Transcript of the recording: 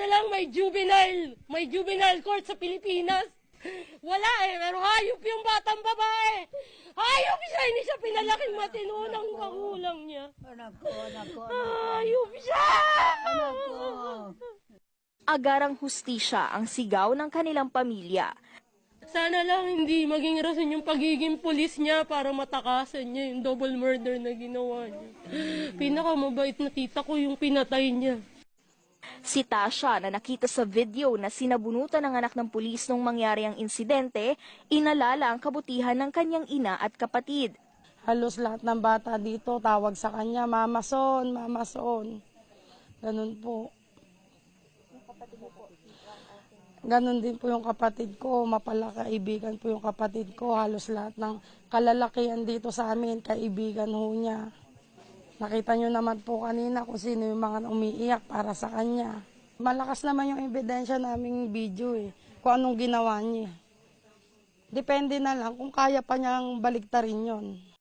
sana lang may juvenile court sa Pilipinas. Wala eh, pero hayop yung batang babae. Hayop siya, hindi siya pinalaking matino ng magulang niya. Anak ko. Hayop siya! Anak ko. Agarang hustisya ang sigaw ng kanilang pamilya. Sana lang hindi maging rason yung pagiging pulis niya para matakasan niya yung double murder na ginawa niya. Pinakamabait na tita ko yung pinatay niya. Si Tasha na nakita sa video na sinabunutan ng anak ng pulis nung mangyari ang insidente, inalala ang kabutihan ng kanyang ina at kapatid. Halos lahat ng bata dito tawag sa kanya, Mama Son, Mama Son. Ganun po. Ganun din po yung kapatid ko, mapalakaibigan po yung kapatid ko. Halos lahat ng kalalakihan dito sa amin, kaibigan ho niya. Nakita nyo naman po kanina kung sino yung mga umiiyak para sa kanya. Malakas naman yung ebidensya naming video kung anong ginawa niya. Depende na lang kung kaya pa niyang baliktarin yon.